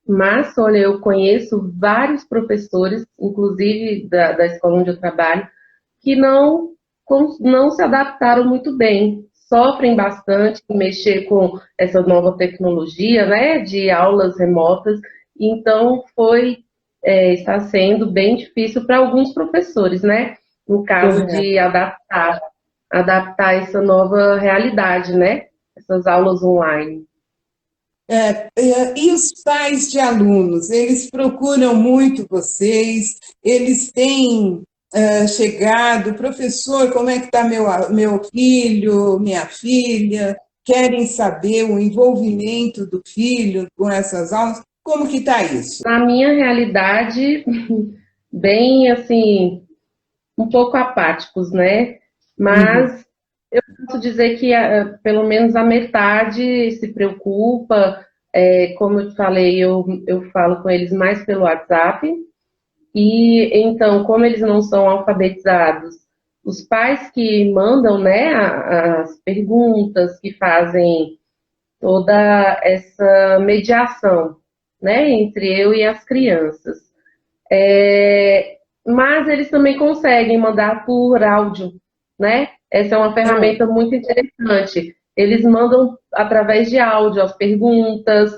mas, olha, eu conheço vários professores, inclusive da escola onde eu trabalho, que não se adaptaram muito bem, sofrem bastante em mexer com essa nova tecnologia, né, de aulas remotas, então está sendo bem difícil para alguns professores, né, no caso Correto. de adaptar essa nova realidade, né, essas aulas online. E os pais de alunos, eles procuram muito vocês, eles têm chegado, professor, como é que está meu filho, minha filha? Querem saber o envolvimento do filho com essas aulas? Como que está isso? Na minha realidade, bem assim, um pouco apáticos, né? Uhum. Mas eu posso dizer que pelo menos a metade se preocupa. Como eu te falei, eu falo com eles mais pelo WhatsApp. E então, como eles não são alfabetizados, os pais que mandam, né, as perguntas, que fazem toda essa mediação, né, entre eu e as crianças. Mas eles também conseguem mandar por áudio, né? Essa é uma ferramenta muito interessante. Eles mandam através de áudio as perguntas,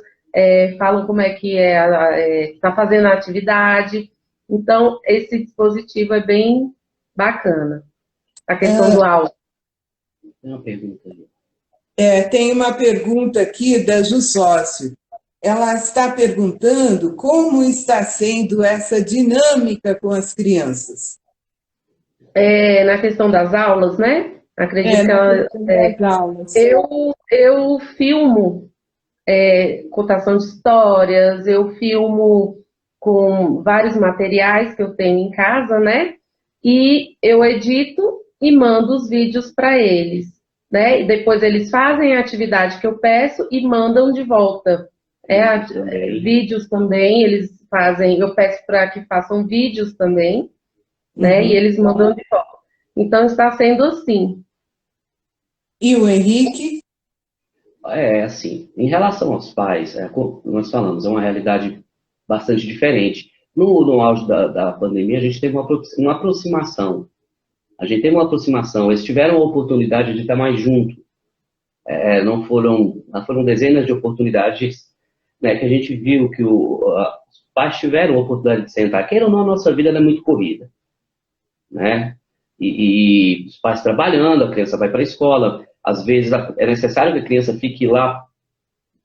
falam como é que está fazendo a atividade. Então, esse dispositivo é bem bacana. A questão do áudio. Tem uma pergunta ali. Tem uma pergunta aqui da Ju Sócio. Ela está perguntando como está sendo essa dinâmica com as crianças. Na questão das aulas, né? Acredito que Na ela, questão das aulas. eu filmo contação de histórias, eu filmo com vários materiais que eu tenho em casa, né? E eu edito e mando os vídeos para eles, né? E depois eles fazem a atividade que eu peço e mandam de volta. Vídeos também, eles fazem, eu peço para que façam vídeos também, né? E Uhum. eles mandam de volta. Então está sendo assim. E o Henrique? Assim, em relação aos pais, como nós falamos, é uma realidade bastante diferente. No auge da pandemia, a gente teve uma aproximação. A gente teve uma aproximação, eles tiveram a oportunidade de estar mais junto. Não foram dezenas de oportunidades, né, que a gente viu que os pais tiveram a oportunidade de sentar. Queira ou não, a nossa vida ela é muito corrida, né? E os pais trabalhando, a criança vai para a escola, às vezes é necessário que a criança fique lá,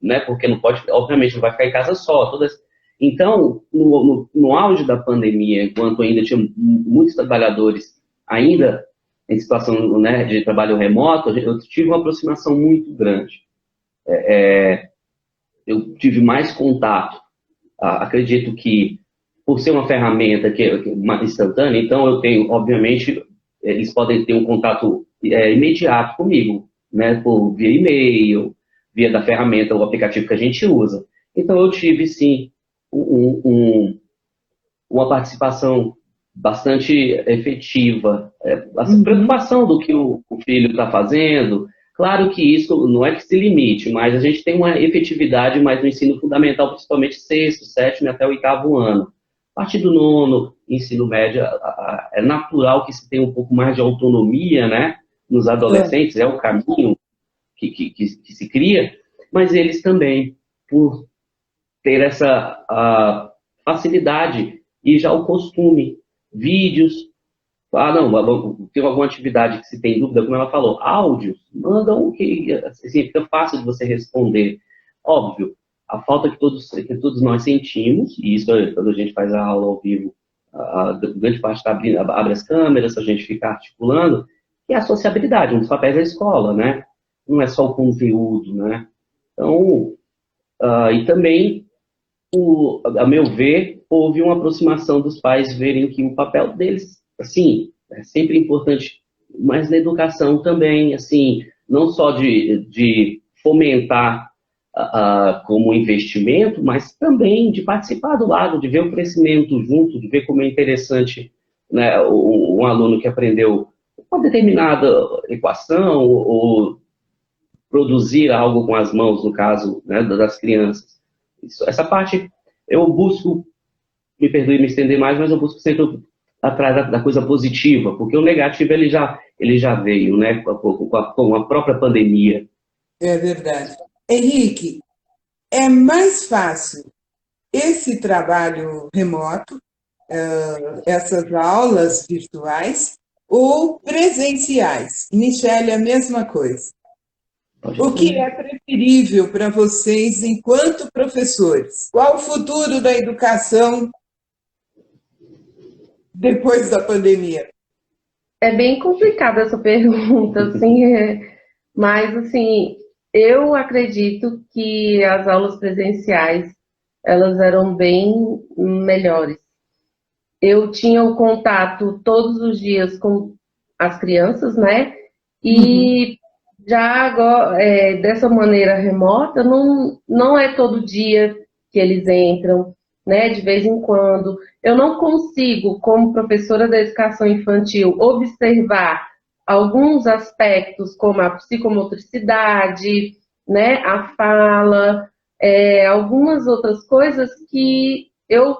né? Porque não pode, obviamente, não vai ficar em casa só. Então, no auge da pandemia, enquanto ainda tinha muitos trabalhadores ainda em situação, né, de trabalho remoto, eu tive uma aproximação muito grande. Eu tive mais contato. Acredito que, por ser uma ferramenta que é instantânea, então eu tenho, obviamente, eles podem ter um contato imediato comigo, né, por via e-mail, via da ferramenta, o aplicativo que a gente usa. Então eu tive, sim, uma participação bastante efetiva, a preocupação do que o filho está fazendo. Claro que isso não é que se limite, mas a gente tem uma efetividade mais no ensino fundamental, principalmente sexto, sétimo e até o oitavo ano. A partir do nono, ensino médio, é natural que se tenha um pouco mais de autonomia, né? Nos adolescentes, é o caminho que se cria, mas eles também, por ter essa facilidade e já o costume, vídeos, não, tem alguma atividade que se tem dúvida, como ela falou, áudios, mandam que assim, fica fácil de você responder. Óbvio, a falta que todos nós sentimos, e isso quando a gente faz a aula ao vivo, a grande parte está abrindo, abre as câmeras, a gente fica articulando, que é a sociabilidade, um dos papéis da escola, né? Não é só o conteúdo, né? Então, e também a meu ver, houve uma aproximação dos pais verem que o papel deles, assim, é sempre importante, mas na educação também, assim, não só de fomentar como investimento, mas também de participar do lado, de ver o crescimento junto, de ver como é interessante, né, um aluno que aprendeu uma determinada equação ou produzir algo com as mãos, no caso, né, das crianças. Essa parte eu busco, me perdoe me estender mais, mas eu busco sempre atrás da coisa positiva, porque o negativo ele já veio, né, com a própria pandemia. É verdade. Henrique, é mais fácil esse trabalho remoto, essas aulas virtuais, ou presenciais? Michele, a mesma coisa. O que é preferível para vocês enquanto professores? Qual o futuro da educação depois da pandemia? É bem complicada essa pergunta, assim, mas assim, eu acredito que as aulas presenciais elas eram bem melhores. Eu tinha o contato todos os dias com as crianças, né? Uhum. E já agora, dessa maneira remota, não é todo dia que eles entram, né? De vez em quando. Eu não consigo, como professora da educação infantil, observar alguns aspectos como a psicomotricidade, né? A fala, algumas outras coisas que eu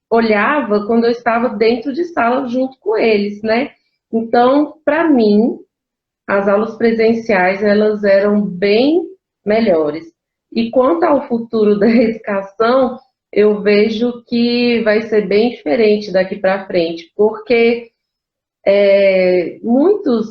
olhava quando eu estava dentro de sala junto com eles, né? Então, para mim, as aulas presenciais elas eram bem melhores. E quanto ao futuro da educação, eu vejo que vai ser bem diferente daqui para frente, porque muitos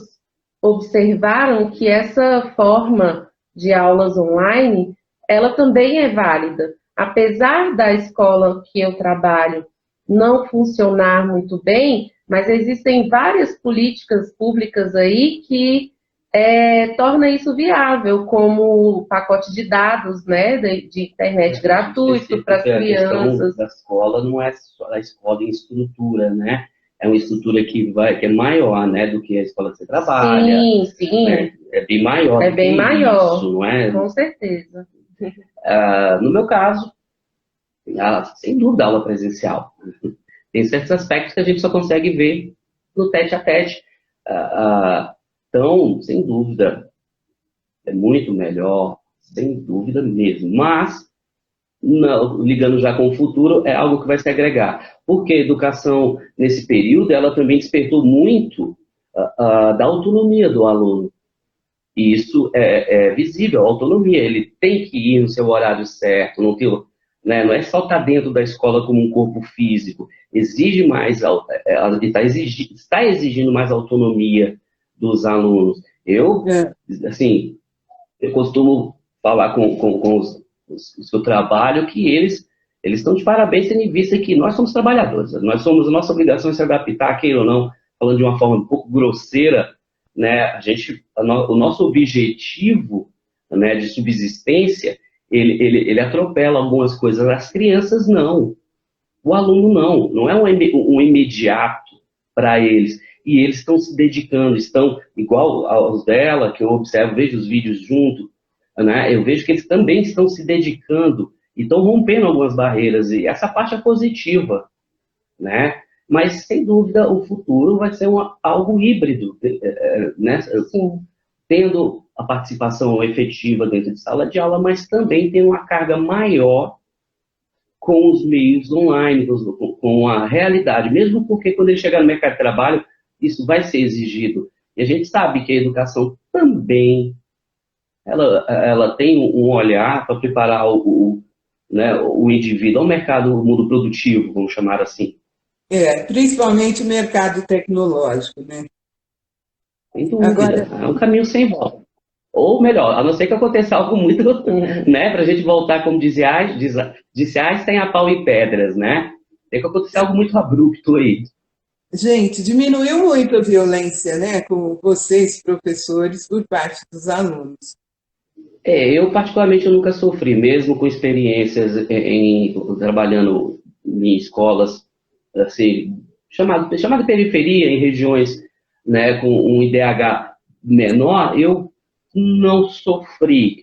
observaram que essa forma de aulas online, ela também é válida. Apesar da escola que eu trabalho não funcionar muito bem, mas existem várias políticas públicas aí que torna isso viável, como o pacote de dados, né, de internet gratuito para as Porque a questão crianças. da escola não é só a escola em estrutura, né? É uma estrutura que é maior, né, do que a escola que você trabalha, Sim, sim, né? É bem maior é do que bem maior, isso, não é? com certeza. No meu caso, sem dúvida, aula presencial. Tem certos aspectos que a gente só consegue ver no tete a tete. Então, sem dúvida, é muito melhor, sem dúvida mesmo. Mas, não, ligando já com o futuro, é algo que vai se agregar. Porque a educação, nesse período, ela também despertou muito da autonomia do aluno. E isso é visível, a autonomia. Ele tem que ir no seu horário certo, não tem, né, não é só estar dentro da escola como um corpo físico. Exige mais, está exigindo mais autonomia dos alunos. É. Assim, eu costumo falar com os que eu trabalho que eles estão de parabéns, tendo em vista que nós somos trabalhadores. A nossa obrigação é se adaptar, queira ou não, falando de uma forma um pouco grosseira, né? O nosso objetivo, né, de subsistência, ele atropela algumas coisas. As crianças não. O aluno não é um imediato para eles. E eles estão se dedicando, estão igual aos dela, que eu observo, vejo os vídeos junto, né? Eu vejo que eles também estão se dedicando e estão rompendo algumas barreiras. E essa parte é positiva, né? Mas, sem dúvida, o futuro vai ser algo híbrido, né? Sim. Tendo a participação efetiva dentro de sala de aula, mas também tem uma carga maior com os meios online, com a realidade, mesmo porque quando ele chegar no mercado de trabalho, isso vai ser exigido. E a gente sabe que a educação também, ela tem um olhar para preparar né, o indivíduo ao mercado, ao mundo produtivo, vamos chamar assim. Principalmente o mercado tecnológico, né? Sem dúvida, Agora, é um caminho sem volta. Ou melhor, a não ser que aconteça algo muito, né, para a gente voltar, como disse Einstein, a pau e pedras, né? Tem que acontecer algo muito abrupto aí. gente, diminuiu muito a violência, né, com vocês, professores, por parte dos alunos. Eu particularmente eu nunca sofri, mesmo com experiências trabalhando em escolas, assim, chamada periferia, em regiões, né, com um IDH menor, eu não sofri,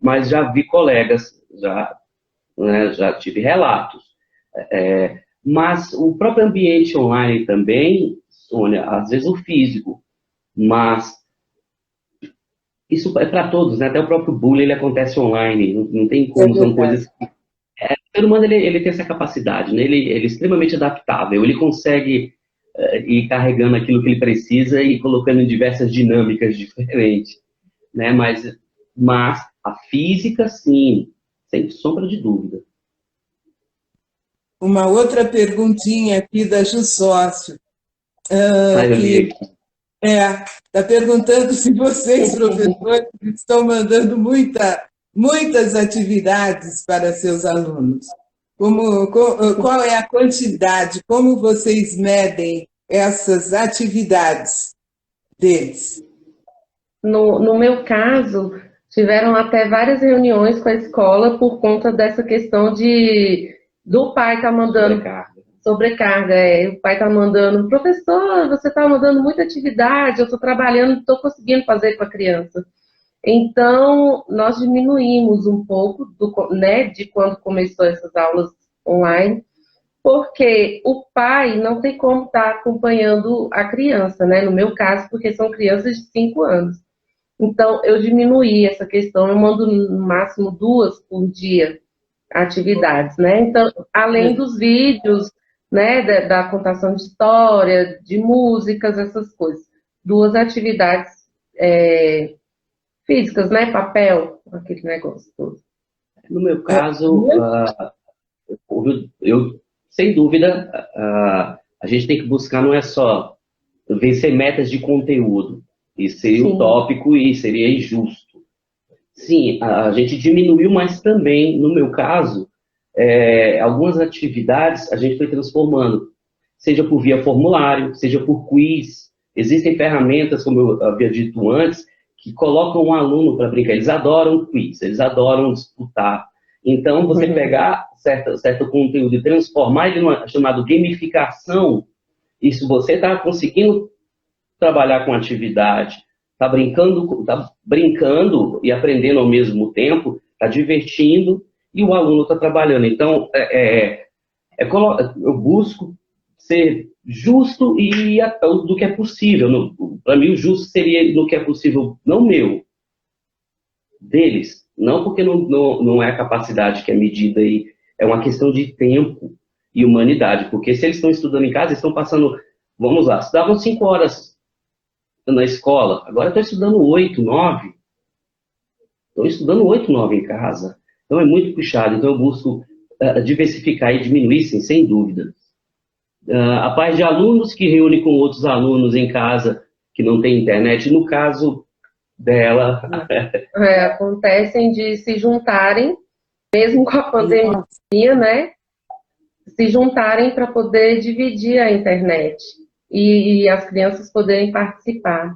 mas já vi colegas, já tive relatos. Mas o próprio ambiente online também, Sônia, às vezes o físico, mas isso é para todos, né? Até o próprio bullying ele acontece online, não tem É como, são verdade. coisas ser humano ele tem essa capacidade, né? Ele é extremamente adaptável, ele consegue ir carregando aquilo que ele precisa e colocando em diversas dinâmicas diferentes, né? Mas a física, sim, sem sombra de dúvida. Uma outra perguntinha aqui da Ju Sócio, Eu li que aqui. está perguntando se vocês, professores, estão mandando muitas atividades para seus alunos. Qual é a quantidade? Como vocês medem essas atividades deles? No meu caso, tiveram até várias reuniões com a escola por conta dessa questão do pai estar mandando sobrecarga. O pai está mandando, professor, você está mandando muita atividade, eu estou trabalhando, não estou conseguindo fazer com a criança. Então, nós diminuímos um pouco de quando começou essas aulas online, porque o pai não tem como estar acompanhando a criança, né? No meu caso, porque são crianças de 5 anos. Então, eu diminuí essa questão, eu mando no máximo 2 por dia atividades, né? Então, além dos vídeos, né, da contação de história, de músicas, essas coisas. 2 atividades físicas, né? Papel, aquele negócio todo. No meu caso, sem dúvida, a gente tem que buscar, não é só vencer metas de conteúdo. Isso seria utópico e seria injusto. Sim, a gente diminuiu, mas também, no meu caso, algumas atividades a gente foi transformando, seja por via formulário, seja por quiz. Existem ferramentas, como eu havia dito antes, que colocam um aluno para brincar. Eles adoram quiz, eles adoram disputar. Então, você pegar certo conteúdo e transformar ele numa chamada gamificação, isso você está conseguindo trabalhar com atividade, está brincando e aprendendo ao mesmo tempo, está divertindo e o aluno está trabalhando. Então, eu busco ser justo e do que é possível. Para mim, o justo seria no que é possível, não meu, deles. Não porque não é a capacidade que é medida aí, é uma questão de tempo e humanidade. Porque se eles estão estudando em casa, eles estão passando, vamos lá, estudavam 5 horas na escola, agora estão estudando 8, 9. Estão estudando 8, 9 em casa. Então é muito puxado. Então eu busco diversificar e diminuir, sim, sem dúvida. A parte de alunos que reúne com outros alunos em casa que não tem internet, no caso dela. Acontecem de se juntarem, mesmo com a pandemia, né? Se juntarem para poder dividir a internet e as crianças poderem participar.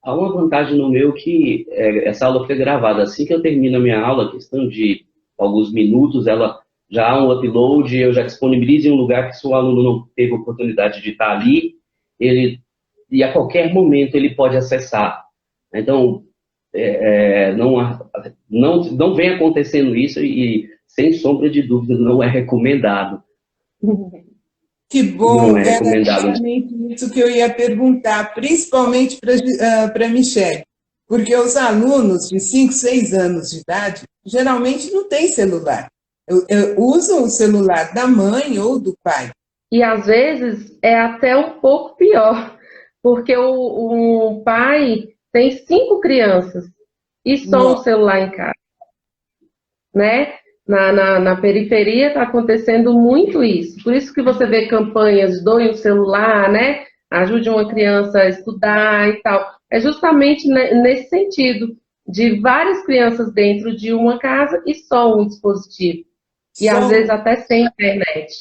Há uma vantagem no meu que essa aula foi gravada. Assim que eu termino a minha aula, questão de alguns minutos, ela já há um upload, eu já disponibilizo em um lugar que se o aluno não teve oportunidade de estar ali, e a qualquer momento ele pode acessar. Então, não vem acontecendo isso e, sem sombra de dúvida, não é recomendado. Que bom, não é recomendado. Era exatamente isso que eu ia perguntar, principalmente para a Michele, porque os alunos de 5, 6 anos de idade geralmente não têm celular. Usam o celular da mãe ou do pai. E às vezes é até um pouco pior, porque o pai tem 5 crianças e só um celular em casa, né? Na periferia está acontecendo muito isso. Por isso que você vê campanhas, doe um celular, né? Ajude uma criança a estudar e tal. É justamente nesse sentido, de várias crianças dentro de uma casa e só um dispositivo. E às vezes até sem internet.